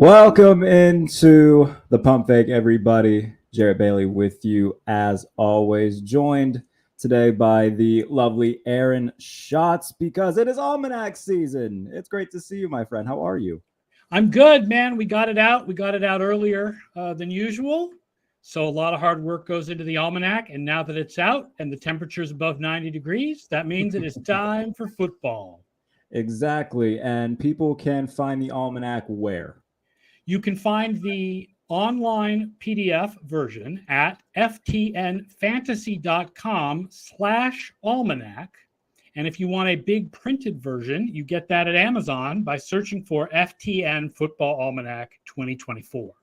Welcome into the Pump Fake, everybody. Jarrett Bailey with you as always, joined today by the lovely Aaron Schatz because it is Almanac season. It's great to see you, my friend. How are you? I'm good, man. We got it out. We got it out earlier than usual. So a lot of hard work goes into the Almanac. And now that it's out and the temperature is above 90 degrees, that means it is time for football. Exactly. And people can find the Almanac where? You can find the online PDF version at ftnfantasy.com/almanac. And if you want a big printed version, you get that at Amazon by searching for FTN Football Almanac 2024.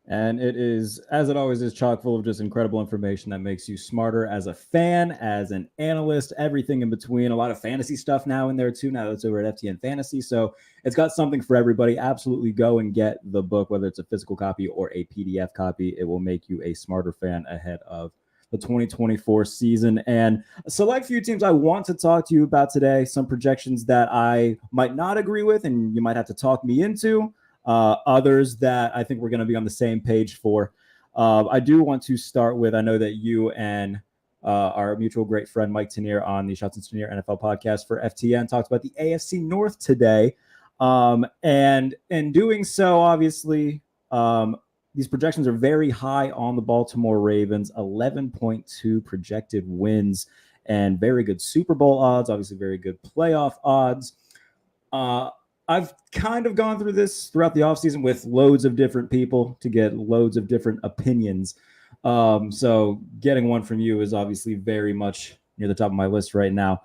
And it is, as it always is, chock full of just incredible information that makes you smarter as a fan, as an analyst, everything in between. A lot of fantasy stuff now in there, too, now that it's over at FTN Fantasy. So it's got something for everybody. Absolutely go and get the book, whether it's a physical copy or a PDF copy. It will make you a smarter fan ahead of the 2024 season. And a select few teams I want to talk to you about today, some projections that I might not agree with, and you might have to talk me into. Others that I think we're going to be on the same page for. I do want to start with, I know that you and our mutual great friend Mike Tenier on the Schatz and Tenier NFL podcast for FTN talked about the AFC North today. And in doing so, obviously, these projections are very high on the Baltimore Ravens, 11.2 projected wins and very good Super Bowl odds, obviously very good playoff odds. I've kind of gone through this throughout the offseason with loads of different people to get loads of different opinions. So getting one from you is obviously very much near the top of my list right now.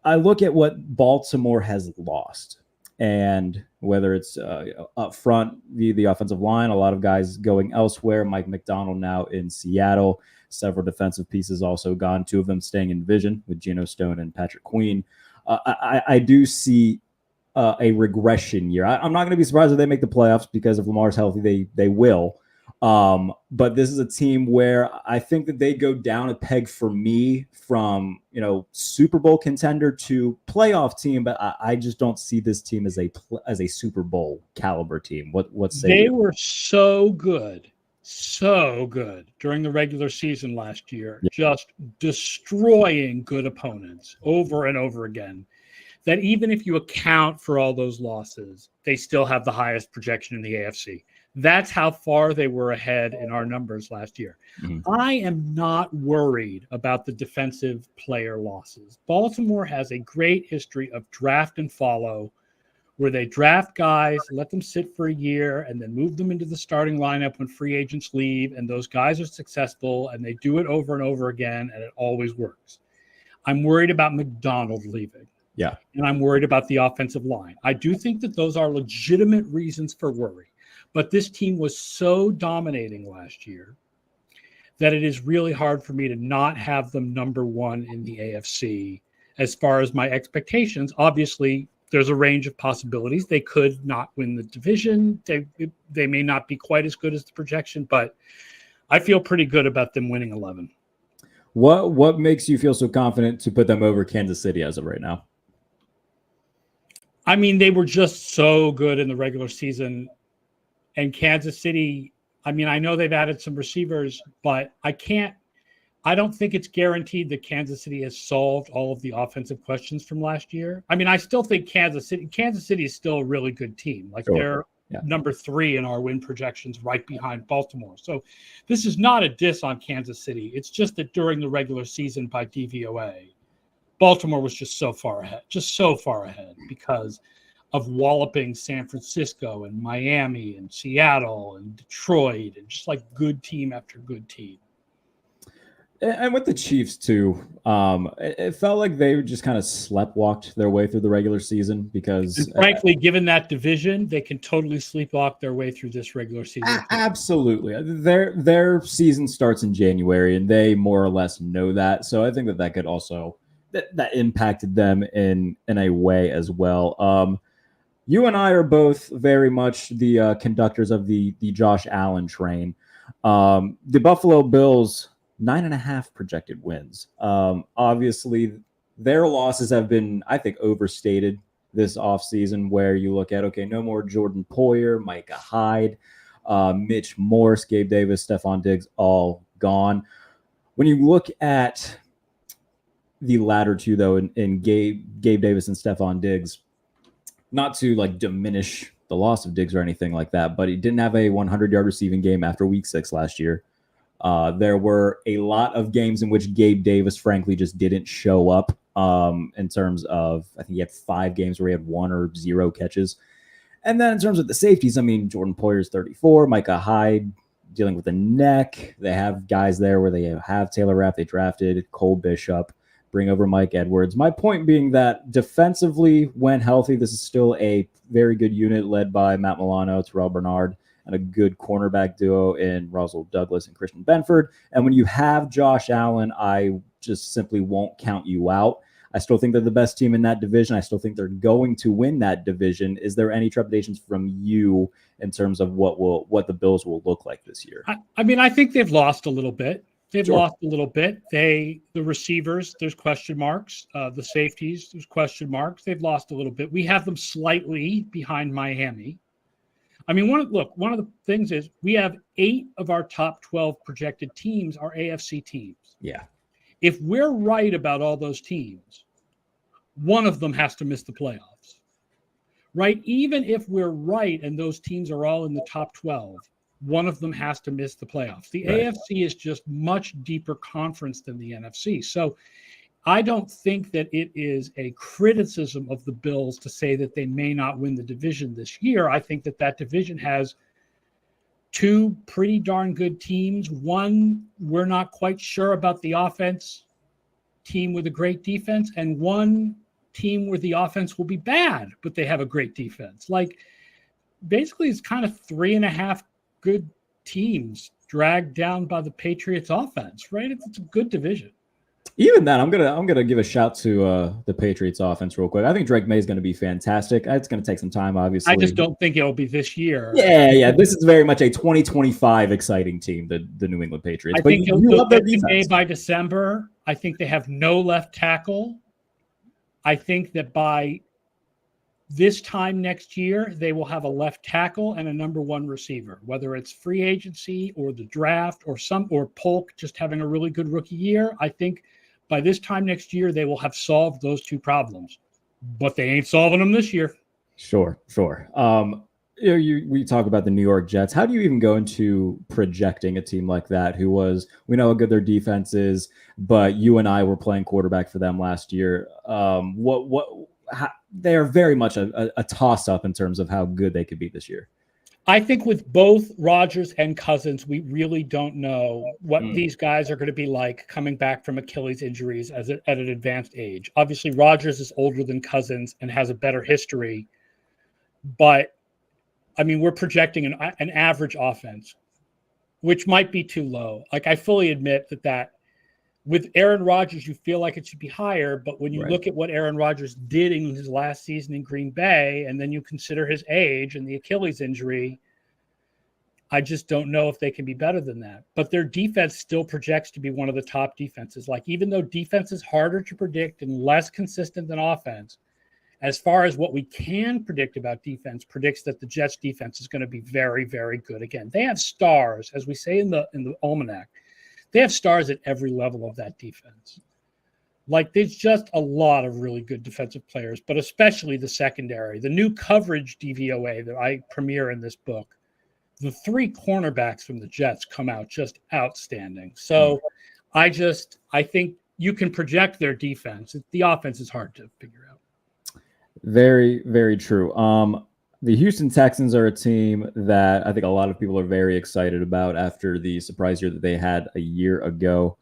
I look at what Baltimore has lost, and whether it's up front via the offensive line, a lot of guys going elsewhere, Mike McDonald now in Seattle, several defensive pieces also gone, two of them staying in division with Geno Stone and Patrick Queen. I do see a regression year. I'm not going to be surprised if they make the playoffs because if Lamar's healthy, they will. But this is a team where I think that they go down a peg for me from, Super Bowl contender to playoff team. But I just don't see this team as a Super Bowl caliber team. What say they you? were so good during the regular season last year, just destroying good opponents over and over again, that even if you account for all those losses, they still have the highest projection in the AFC. That's how far they were ahead in our numbers last year. Mm-hmm. I am not worried about the defensive player losses. Baltimore has a great history of draft and follow, where they draft guys, let them sit for a year, and then move them into the starting lineup when free agents leave, and those guys are successful, and they do it over and over again, and it always works. I'm worried about McDonald leaving. Yeah. And I'm worried about the offensive line. I do think that those are legitimate reasons for worry. But this team was so dominating last year that it is really hard for me to not have them number one in the AFC as far as my expectations. Obviously, there's a range of possibilities. They could not win the division. They may not be quite as good as the projection, but I feel pretty good about them winning 11. What makes you feel so confident to put them over Kansas City as of right now? I mean, they were just so good in the regular season. And Kansas City, I know they've added some receivers, but I don't think it's guaranteed that Kansas City has solved all of the offensive questions from last year. I still think Kansas City is still a really good team. Like they're number 3 in our win projections right behind Baltimore. So this is not a diss on Kansas City. It's just that during the regular season by DVOA, Baltimore was just so far ahead because of walloping San Francisco and Miami and Seattle and Detroit and just like good team after good team. And with the Chiefs, too, it felt like they just kind of sleptwalked their way through the regular season because... And frankly, given that division, they can totally sleepwalk their way through this regular season. Absolutely. Their season starts in January, and they more or less know that. So I think that could also... That impacted them in a way as well. You and I are both very much the conductors of the Josh Allen train. The Buffalo Bills, 9.5 projected wins. Obviously, their losses have been, I think, overstated this offseason, where you look at, okay, no more Jordan Poyer, Micah Hyde, Mitch Morse, Gabe Davis, Stephon Diggs, all gone. When you look at the latter two, though, in Gabe Davis and Stephon Diggs, not to like diminish the loss of Diggs or anything like that, but he didn't have a 100-yard receiving game after week 6 last year. There were a lot of games in which Gabe Davis, frankly, just didn't show up in terms of, I think he had 5 games where he had 1 or 0 catches. And then in terms of the safeties, I mean, Jordan Poyer's 34, Micah Hyde dealing with a neck. They have guys there where they have Taylor Rapp. They drafted Cole Bishop, bring over Mike Edwards. My point being that defensively, when healthy, this is still a very good unit led by Matt Milano, Terrell Bernard, and a good cornerback duo in Roswell Douglas and Christian Benford. And when you have Josh Allen, I just simply won't count you out. I still think they're the best team in that division. I still think they're going to win that division. Is there any trepidations from you in terms of what the Bills will look like this year? I mean, I think they've lost a little bit. They've Sure. lost a little bit. The receivers, there's question marks. The safeties, there's question marks. They've lost a little bit. We have them slightly behind Miami. I mean, one of the things is we have 8 of our top 12 projected teams are AFC teams. Yeah. If we're right about all those teams, one of them has to miss the playoffs, right? Even if we're right and those teams are all in the top 12, one of them has to miss the playoffs. The Right. AFC is just much deeper conference than the NFC. So I don't think that it is a criticism of the Bills to say that they may not win the division this year. I think that division has 2 pretty darn good teams. One, we're not quite sure about the offense, team with a great defense, and one team where the offense will be bad, but they have a great defense. Like, basically, it's kind of 3.5 good teams dragged down by the Patriots offense, right? It's a good division. Even then, I'm gonna give a shout to the Patriots offense real quick. I think Drake May is going to be fantastic. It's going to take some time, obviously. I just don't think it'll be this year. Yeah. This is very much a 2025 exciting team, the New England Patriots. I But think you they'll love their get to May defense. by December. I think they have no left tackle. I think that by this time next year, they will have a left tackle and a number 1 receiver, whether it's free agency or the draft or Polk just having a really good rookie year. I think by this time next year, they will have solved those 2 problems, but they ain't solving them this year. Sure. We talk about the New York Jets. How do you even go into projecting a team like that we know how good their defense is, but you and I were playing quarterback for them last year. They are very much a toss-up in terms of how good they could be this year. I think with both Rodgers and Cousins, we really don't know what these guys are going to be like coming back from Achilles injuries at an advanced age. Obviously, Rodgers is older than Cousins and has a better history. But, I mean, we're projecting an average offense, which might be too low. Like, I fully admit that with Aaron Rodgers, you feel like it should be higher. But when you look at what Aaron Rodgers did in his last season in Green Bay, and then you consider his age and the Achilles injury, I just don't know if they can be better than that. But their defense still projects to be one of the top defenses. Like, even though defense is harder to predict and less consistent than offense, as far as what we can predict about defense, predicts that the Jets defense is going to be very, very good. Again, they have stars, as we say in the almanac. They have stars at every level of that defense. Like, there's just a lot of really good defensive players, but especially the secondary. The new coverage DVOA that I premiere in this book, the 3 cornerbacks from the Jets come out just outstanding. So I think you can project their defense. The offense is hard to figure out. Very, very true. The Houston Texans are a team that I think a lot of people are very excited about after the surprise year that they had a year ago,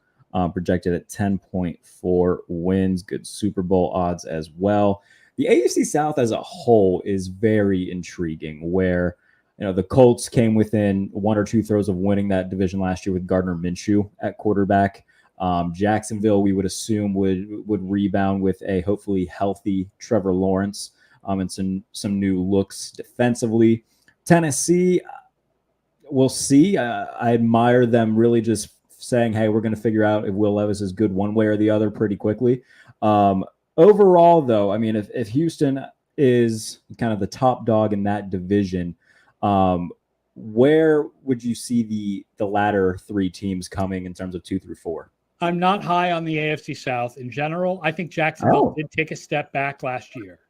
projected at 10.4 wins, good Super Bowl odds as well. The AFC South as a whole is very intriguing, where the Colts came within 1 or 2 throws of winning that division last year with Gardner Minshew at quarterback. Jacksonville, we would assume, would rebound with a hopefully healthy Trevor Lawrence. And some new looks defensively. Tennessee, we'll see. I admire them really just saying, hey, we're going to figure out if Will Levis is good one way or the other pretty quickly. Overall, though, I mean, if Houston is kind of the top dog in that division, where would you see the latter three teams coming in terms of 2 through 4? I'm not high on the AFC South in general. I think Jacksonville did take a step back last year.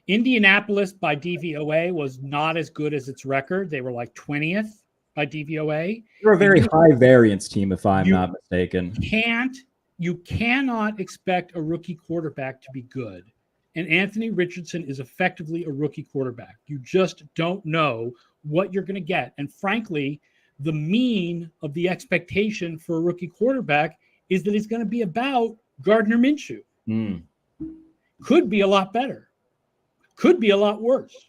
Indianapolis by DVOA was not as good as its record. They were like 20th by DVOA. They're a very high variance team, if I'm not mistaken. You cannot expect a rookie quarterback to be good. And Anthony Richardson is effectively a rookie quarterback. You just don't know what you're going to get. And frankly, the mean of the expectation for a rookie quarterback is that he's going to be about Gardner Minshew. Could be a lot better. Could be a lot worse.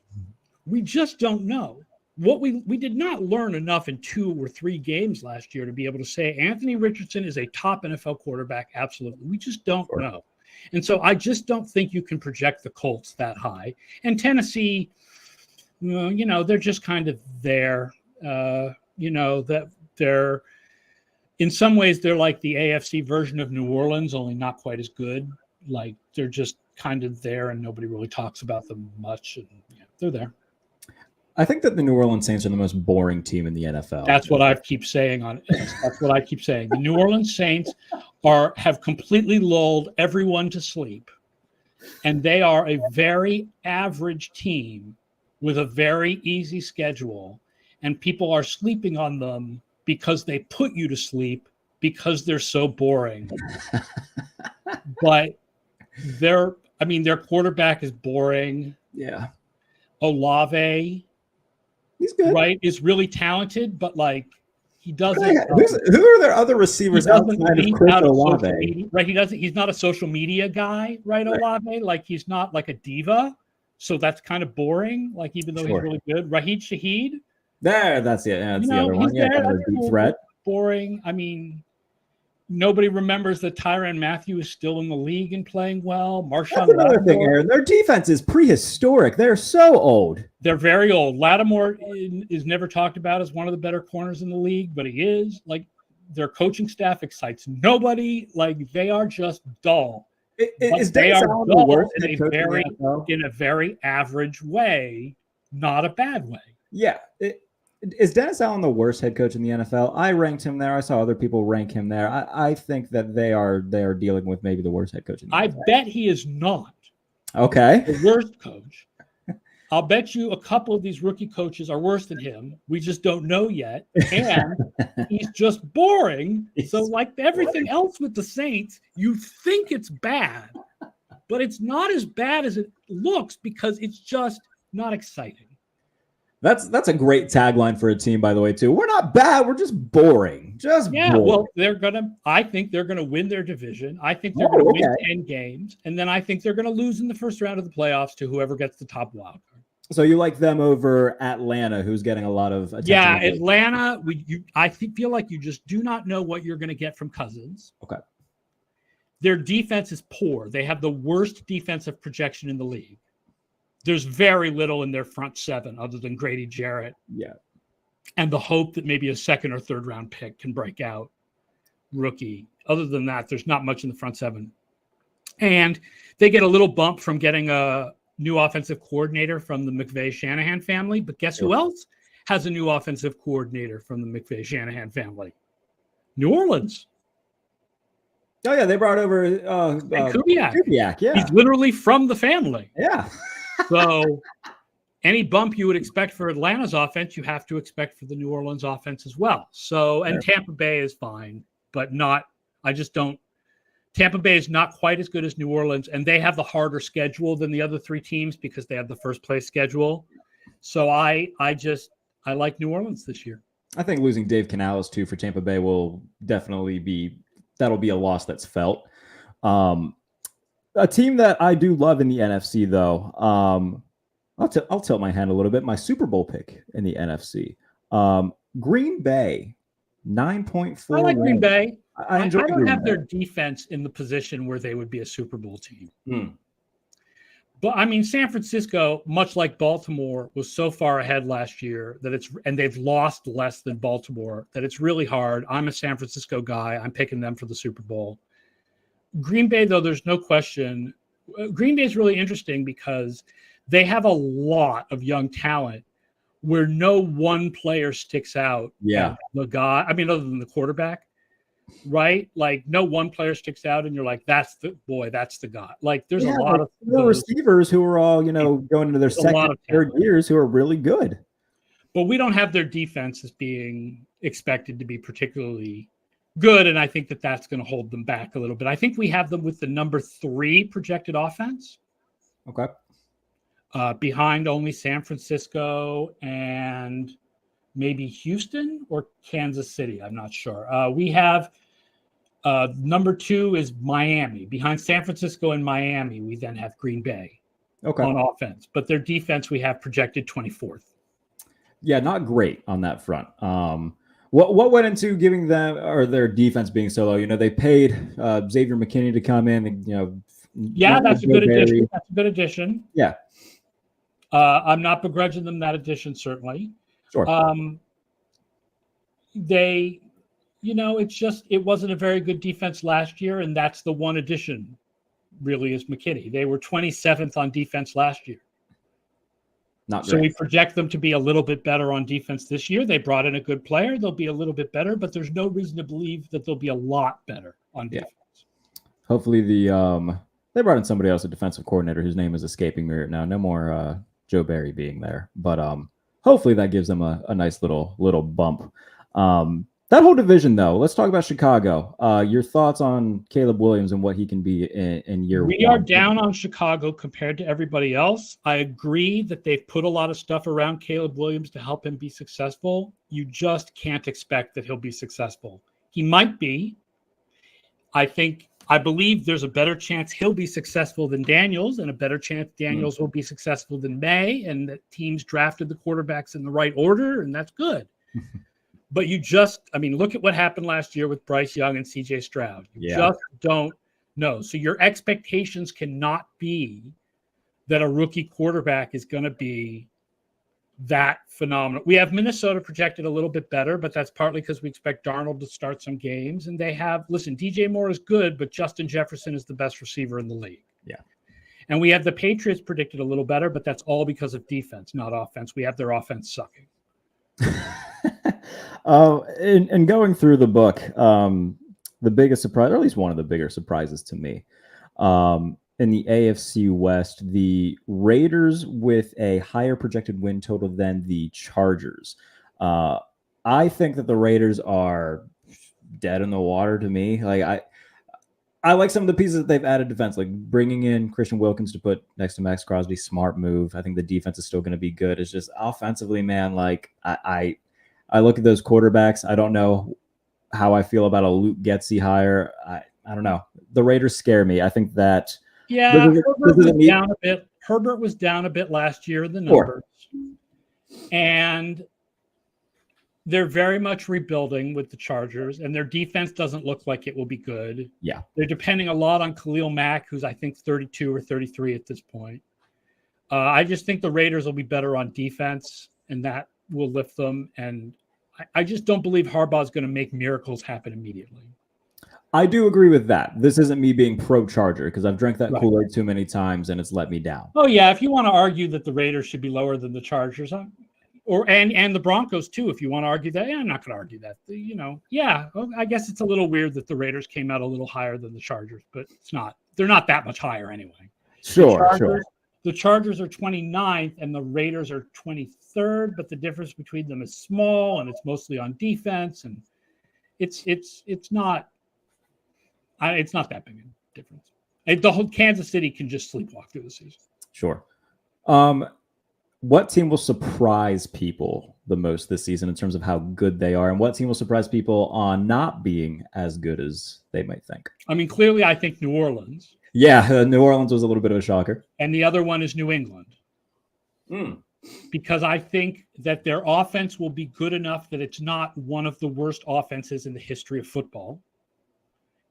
We just don't know. We did not learn enough in 2 or 3 games last year to be able to say Anthony Richardson is a top NFL quarterback. Absolutely. We just don't know. And so I just don't think you can project the Colts that high. And Tennessee, they're just kind of there. That they're in some ways they're like the AFC version of New Orleans, only not quite as good. Like they're just kind of there and nobody really talks about them much. And they're there. I think that the New Orleans Saints are the most boring team in the NFL. That's what I keep saying That's what I keep saying. The New Orleans Saints have completely lulled everyone to sleep. And they are a very average team with a very easy schedule. And people are sleeping on them because they put you to sleep because they're so boring. But their quarterback is boring. Yeah. Olave, he's good. Right, is really talented, but like he doesn't. Who are their other receivers outside of Chris Olave? Right, he's not a social media guy, right? Olave, like he's not like a diva, so that's kind of boring. Like even though he's really good, Raheed Shaheed. That's it. Yeah, that's the other one. Yeah, kind of a deep threat. Boring. I mean, nobody remembers that Tyrann Mathieu is still in the league and playing well. That's another thing, Aaron. Their defense is prehistoric. They're so old. They're very old. Lattimore is never talked about as one of the better corners in the league, but he is. Like their coaching staff excites nobody. Like they are just dull. They are dull in a very average way, not a bad way. Yeah. Is Dennis Allen the worst head coach in the NFL? I ranked him there. I saw other people rank him there. I think that they are dealing with maybe the worst head coach in the NFL. I bet he is not. Okay. The worst coach. I'll bet you a couple of these rookie coaches are worse than him. We just don't know yet. And he's just boring. So like everything else with the Saints, you think it's bad, but it's not as bad as it looks because it's just not exciting. That's a great tagline for a team, by the way, too. We're not bad. We're just boring. Boring. Well, I think they're going to win their division. I think they're going to win 10 games. And then I think they're going to lose in the first round of the playoffs to whoever gets the top wild card. So you like them over Atlanta, who's getting a lot of attention? Yeah, Atlanta, I feel like you just do not know what you're going to get from Cousins. Okay. Their defense is poor. They have the worst defensive projection in the league. There's very little in their front seven other than Grady Jarrett. Yeah. And the hope that maybe a second or third round pick can break out rookie. Other than that, there's not much in the front seven. And they get a little bump from getting a new offensive coordinator from the McVay-Shanahan family. But guess who else has a new offensive coordinator from the McVay-Shanahan family? New Orleans. Oh, yeah. They brought over Kubiak. Yeah. He's literally from the family. Yeah. So any bump you would expect for Atlanta's offense, you have to expect for the New Orleans offense as well. So, and Tampa Bay is fine, but Tampa Bay is not quite as good as New Orleans, and they have the harder schedule than the other 3 teams because they have the first place schedule. So I like New Orleans this year. I think losing Dave Canales too for Tampa Bay will definitely that'll be a loss that's felt. A team that I do love in the NFC, though, I'll tilt my hand a little bit. My Super Bowl pick in the NFC, Green Bay, 9.4. I like Green Bay. I don't have their defense in the position where they would be a Super Bowl team. But I mean, San Francisco, much like Baltimore, was so far ahead last year and they've lost less than Baltimore that it's really hard. I'm a San Francisco guy. I'm picking them for the Super Bowl. Green Bay, though, there's no question. Green Bay is really interesting because They have a lot of young talent where no one player sticks out. Yeah. The guy, I mean, other than the quarterback, right? Like no one player sticks out and you're like, that's the guy. Like there's a lot of receivers who are all, going into their second, third years who are really good. But we don't have their defense as being expected to be particularly good. And I think that that's going to hold them back a little bit. I think we have them with the number 3 projected offense. Okay. Behind only San Francisco and maybe Houston or Kansas City. I'm not sure. We have number 2 is Miami. Behind San Francisco and Miami, we then have Green Bay on offense. But their defense, we have projected 24th. Yeah, not great on that front. What went into giving them or their defense being so low? They paid Xavier McKinney to come in. And, that's a good addition. That's a good addition. Yeah. I'm not begrudging them that addition, certainly. Sure. It wasn't a very good defense last year, and that's the one addition, really, is McKinney. They were 27th on defense last year. Not great. So we project them to be a little bit better on defense this year. They brought in a good player. They'll be a little bit better, but there's no reason to believe that they'll be a lot better on defense. Hopefully they brought in somebody else, a defensive coordinator whose name is escaping me right now. No more Joe Barry being there, but hopefully that gives them a nice little bump. That whole division, though, let's talk about Chicago. Your thoughts on Caleb Williams and what he can be in year 1? We are down on Chicago compared to everybody else. I agree that they've put a lot of stuff around Caleb Williams to help him be successful. You just can't expect that he'll be successful. He might be. I believe there's a better chance he'll be successful than Daniels, and a better chance Daniels will be successful than May, and that teams drafted the quarterbacks in the right order, and that's good. But look at what happened last year with Bryce Young and CJ Stroud. You just don't know. So your expectations cannot be that a rookie quarterback is going to be that phenomenal. We have Minnesota projected a little bit better, but that's partly because we expect Darnold to start some games. And DJ Moore is good, but Justin Jefferson is the best receiver in the league. Yeah. And we have the Patriots predicted a little better, but that's all because of defense, not offense. We have their offense sucking. And going through the book, the biggest surprise, or at least one of the bigger surprises to me, in the AFC West, the Raiders with a higher projected win total than the Chargers. I think that the Raiders are dead in the water to me. Like I like some of the pieces that they've added defense, like bringing in Christian Wilkins to put next to Max Crosby. Smart move. I think the defense is still going to be good. It's just offensively, man. Like I look at those quarterbacks. I don't know how I feel about a Luke Getsy hire. I don't know. The Raiders scare me. I think that. Yeah, Herbert was down a bit last year in the numbers. Sure. And they're very much rebuilding with the Chargers, and their defense doesn't look like it will be good. Yeah. They're depending a lot on Khalil Mack, who's I think 32 or 33 at this point. I just think the Raiders will be better on defense, and that will lift them. And I just don't believe Harbaugh is going to make miracles happen immediately. I do agree with that. This isn't me being pro-Charger because I've drank that Kool-Aid too many times and it's let me down. Oh, yeah. If you want to argue that the Raiders should be lower than the Chargers, and the Broncos too, if you want to argue that, I'm not going to argue that. I guess it's a little weird that the Raiders came out a little higher than the Chargers, but it's not. They're not that much higher anyway. Sure. The Chargers are 29th and the Raiders are 23rd, but the difference between them is small and it's mostly on defense, and it's not. It's not that big a difference. The whole Kansas City can just sleepwalk through the season. Sure. What team will surprise people the most this season in terms of how good they are, and what team will surprise people on not being as good as they might think? I mean, clearly, I think New Orleans. Yeah, New Orleans was a little bit of a shocker. And the other one is New England. Because I think that their offense will be good enough that it's not one of the worst offenses in the history of football.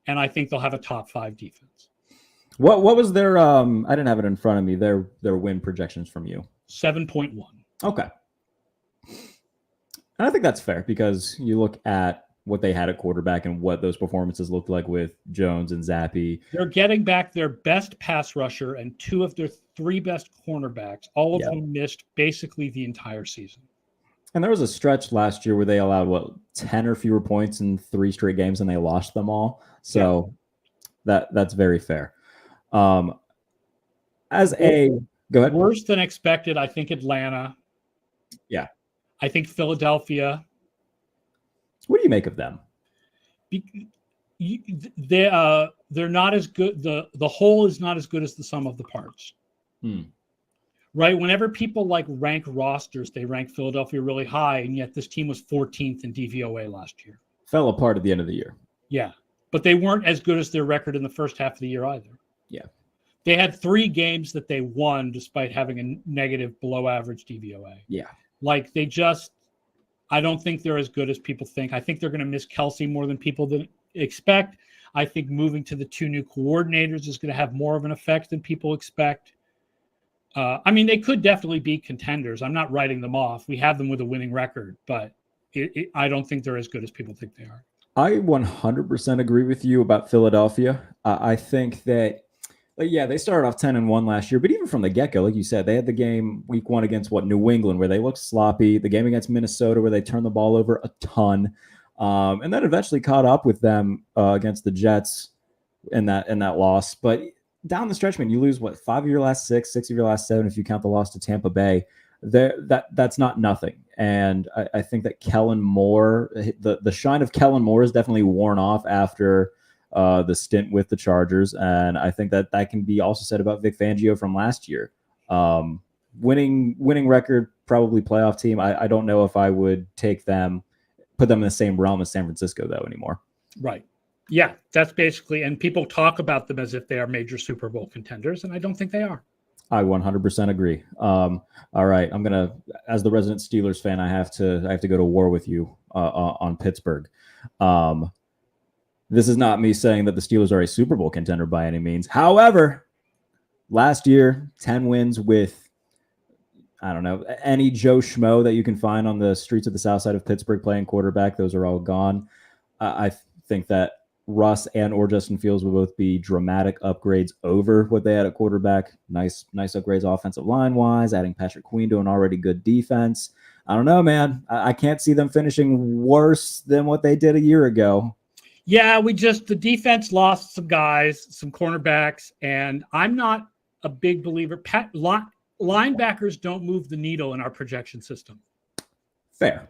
And I think they'll have a top 5 defense. What was their I didn't have it in front of me, their win projections from you? 7.1. Okay. And I think that's fair because you look at what they had at quarterback and what those performances looked like with Jones and Zappi. They're getting back their best pass rusher and two of their three best cornerbacks, all of whom missed basically the entire season. And there was a stretch last year where they allowed 10 or fewer points in 3 straight games and they lost them all. So that's very fair. Go ahead. Worse than expected, I think Atlanta. Yeah. I think Philadelphia. What do you make of them? They're not as good. The whole is not as good as the sum of the parts. Right? Whenever people rank rosters, they rank Philadelphia really high, and yet this team was 14th in DVOA last year. Fell apart at the end of the year. Yeah. But they weren't as good as their record in the first half of the year either. Yeah. They had 3 games that they won despite having a negative below average DVOA. Yeah. I don't think they're as good as people think. I think they're going to miss Kelsey more than people expect. I think moving to the 2 new coordinators is going to have more of an effect than people expect. They could definitely be contenders. I'm not writing them off. We have them with a winning record, but I don't think they're as good as people think they are. I 100% agree with you about Philadelphia. I think that, they started off 10-1 last year, but even from the get-go, like you said, they had the game week 1 against New England, where they looked sloppy, the game against Minnesota, where they turned the ball over a ton, and then eventually caught up with them against the Jets in that loss. But down the stretch, man, you lose 5 of your last 6 of your last 7 if you count the loss to Tampa Bay. That's not nothing. And I think that Kellen Moore, the shine of Kellen Moore is definitely worn off after the stint with the Chargers. And I think that can be also said about Vic Fangio from last year. Winning record, probably playoff team. I don't know if I would put them in the same realm as San Francisco, though, anymore. Right. Yeah, that's basically, and people talk about them as if they are major Super Bowl contenders, and I don't think they are. I 100% agree. All right, I'm gonna, as the resident Steelers fan, I have to go to war with you on Pittsburgh. This is not me saying that the Steelers are a Super Bowl contender by any means. However, last year, 10 wins with, I don't know, any Joe Schmo that you can find on the streets of the south side of Pittsburgh playing quarterback. Those are all gone. I think that Russ or Justin Fields will both be dramatic upgrades over what they had at quarterback. Nice upgrades offensive line-wise, adding Patrick Queen to an already good defense. I don't know, man. I can't see them finishing worse than what they did a year ago. Yeah, the defense lost some guys, some cornerbacks, and I'm not a big believer. Linebackers don't move the needle in our projection system. Fair.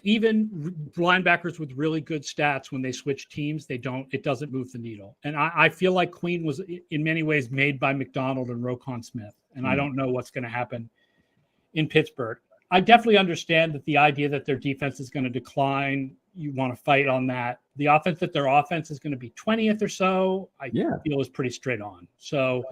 Even linebackers with really good stats, when they switch teams, it doesn't move the needle. And I feel like Queen was in many ways made by McDonald and Roquan Smith. And I don't know what's going to happen in Pittsburgh. I definitely understand that the idea that their defense is going to decline, you want to fight on that. The offense that their offense is going to be 20th or so, I feel is pretty straight on. So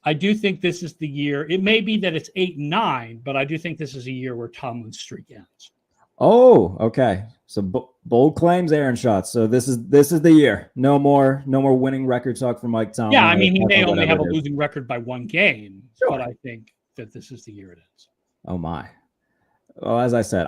I do think this is the year. It may be that it's 8-9, but I do think this is a year where Tomlin's streak ends. Oh, okay. So bold claims, Aaron Schatz. So this is the year. No more winning record talk for Mike Tomlin. Yeah, he may only have a losing record by 1 game, but I think that this is the year it ends. Oh my. Well, as I said,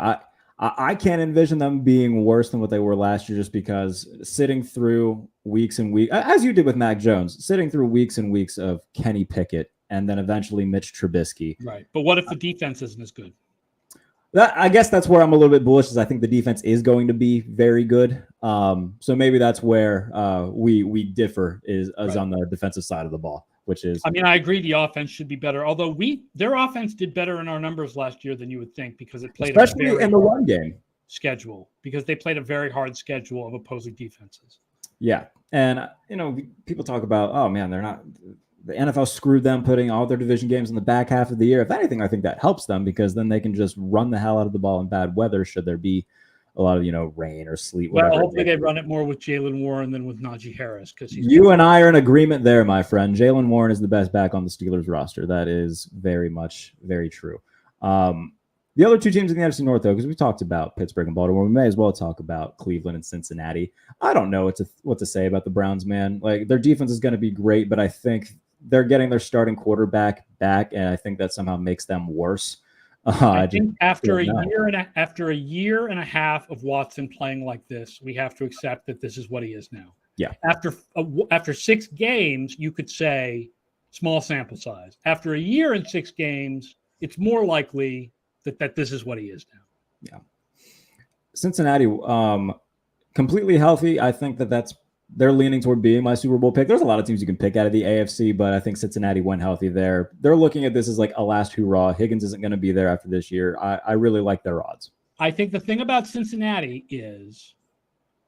I can't envision them being worse than what they were last year, just because sitting through weeks and weeks, as you did with Mac Jones, sitting through weeks and weeks of Kenny Pickett and then eventually Mitch Trubisky. Right. But what if the defense isn't as good? I guess that's where I'm a little bit bullish, is I think the defense is going to be very good. So maybe that's where we differ is on the defensive side of the ball, which is. I agree the offense should be better, although their offense did better in our numbers last year than you would think, because it played especially in the run game schedule, because they played a very hard schedule of opposing defenses. Yeah. And, people talk about, oh man, the NFL screwed them putting all their division games in the back half of the year. If anything, I think that helps them, because then they can just run the hell out of the ball in bad weather, should there be a lot of, rain or sleet. Well, hopefully they run it more with Jaylen Warren than with Najee Harris. You and I are in agreement there, my friend. Jaylen Warren is the best back on the Steelers roster. That is very much very true. The other 2 teams in the NFC North, though, because we talked about Pittsburgh and Baltimore, we may as well talk about Cleveland and Cincinnati. I don't know what to say about the Browns, man. Their defense is going to be great, but I think they're getting their starting quarterback back, and I think that somehow makes them worse. I think after a year and a half of Watson playing like this, we have to accept that this is what he is now. Yeah. After 6 games, you could say small sample size. After a year and 6 games, it's more likely that this is what he is now. Yeah. Cincinnati, completely healthy. I think they're leaning toward being my Super Bowl pick. There's a lot of teams you can pick out of the AFC, but I think Cincinnati went healthy there. They're looking at this as like a last hurrah. Higgins isn't going to be there after this year. I really like their odds. I think the thing about Cincinnati is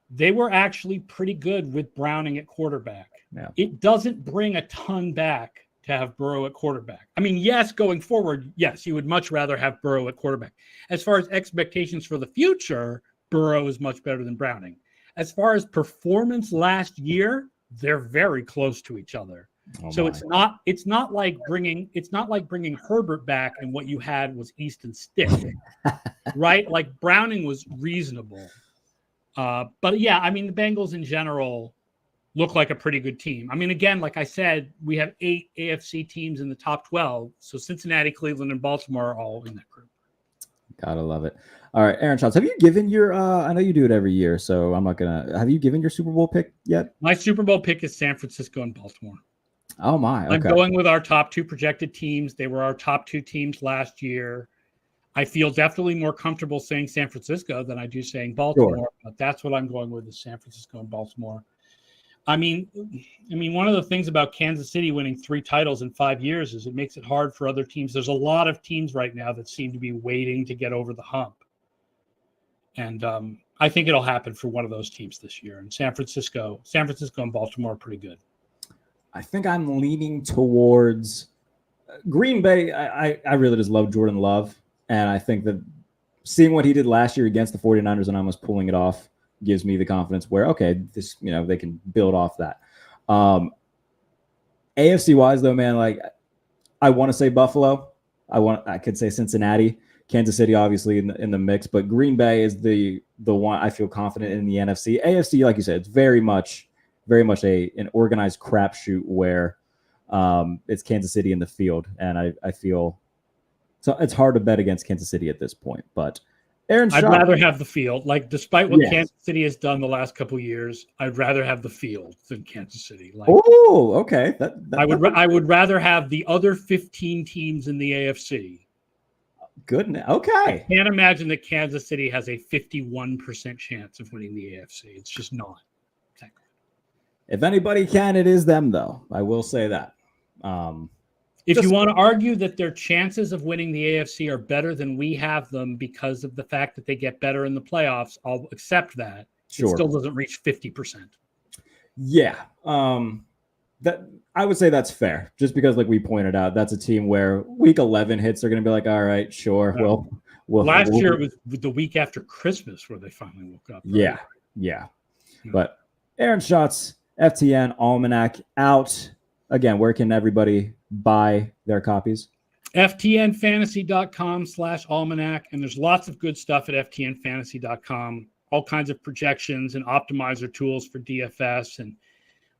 they were actually pretty good with Browning at quarterback. Yeah. It doesn't bring a ton back to have Burrow at quarterback. I mean, yes, going forward, yes, you would much rather have Burrow at quarterback. As far as expectations for the future, Burrow is much better than Browning. As far as performance last year, they're very close to each other. So it's not like bringing Herbert back and what you had was Easton Stick, right? Like Browning was reasonable. But yeah, I mean, the Bengals in general look like a pretty good team. I mean, again, like I said, we have 8 AFC teams in the top 12. So Cincinnati, Cleveland, and Baltimore are all in that group. Gotta love it. All right, Aaron Schatz, have you given your I know you do it every year, so I'm not gonna have you given your Super Bowl pick yet? My Super Bowl pick is San Francisco and Baltimore. Oh my. Okay. I'm going with our top 2 projected teams. They were our top 2 teams last year. I feel definitely more comfortable saying San Francisco than I do saying Baltimore, sure. But that's what I'm going with is San Francisco and Baltimore. I mean, one of the things about Kansas City winning 3 titles in 5 years is it makes it hard for other teams. There's a lot of teams right now that seem to be waiting to get over the hump. And I think it'll happen for one of those teams this year. And San Francisco and Baltimore are pretty good. I think I'm leaning towards Green Bay. I really just love Jordan Love. And I think that seeing what he did last year against the 49ers and almost pulling it off gives me the confidence where, okay, this, they can build off that. AFC wise though, man, like I want to say Buffalo. I could say Cincinnati, Kansas City, obviously in the mix, but Green Bay is the one I feel confident in the NFC. AFC, like you said, it's very much an organized crapshoot where it's Kansas City in the field. And I feel so it's hard to bet against Kansas City at this point, but Aaron Schatz, I'd rather have the field. Like, despite what Kansas City has done the last couple of years, I'd rather have the field than Kansas City. Like, oh, okay. I would rather have the other 15 teams in the AFC. Goodness. Okay. I can't imagine that Kansas City has a 51% chance of winning the AFC. It's just not. If anybody can, it is them, though. I will say that. If you want to argue that their chances of winning the AFC are better than we have them because of the fact that they get better in the playoffs, I'll accept that. Sure. It still doesn't reach 50%. Yeah. That I would say that's fair. Just because, like we pointed out, that's a team where week 11 hits, they're going to be like, all right, sure. Well, last year it was the week after Christmas where they finally woke up. Right? Yeah. But Aaron Schatz, FTN Almanac out. Again, where can everybody buy their copies? ftnfantasy.com/almanac. And there's lots of good stuff at ftnfantasy.com. All kinds of projections and optimizer tools for DFS and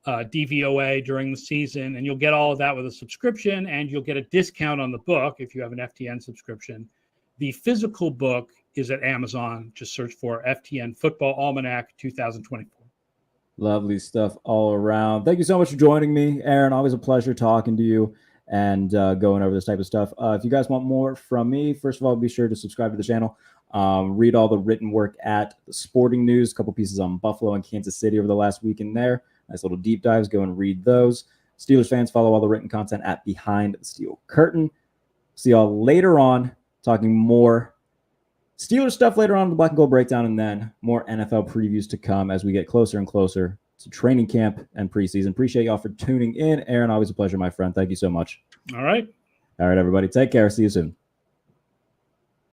DVOA during the season. And you'll get all of that with a subscription, and you'll get a discount on the book if you have an FTN subscription. The physical book is at Amazon. Just search for FTN Football Almanac 2024. Lovely stuff all around. Thank you so much for joining me, Aaron. Always a pleasure talking to you and going over this type of stuff. If you guys want more from me, first of all, be sure to subscribe to the channel. Read all the written work at the Sporting News, a couple pieces on Buffalo and Kansas City over the last week in there. Nice little deep dives. Go and read those. Steelers fans, follow all the written content at Behind the Steel Curtain. See y'all later on, talking more Steelers stuff later on in the Black and Gold Breakdown, and then more NFL previews to come as we get closer and closer to training camp and preseason. Appreciate y'all for tuning in. Aaron, always a pleasure, my friend. Thank you so much. All right, everybody. Take care. See you soon.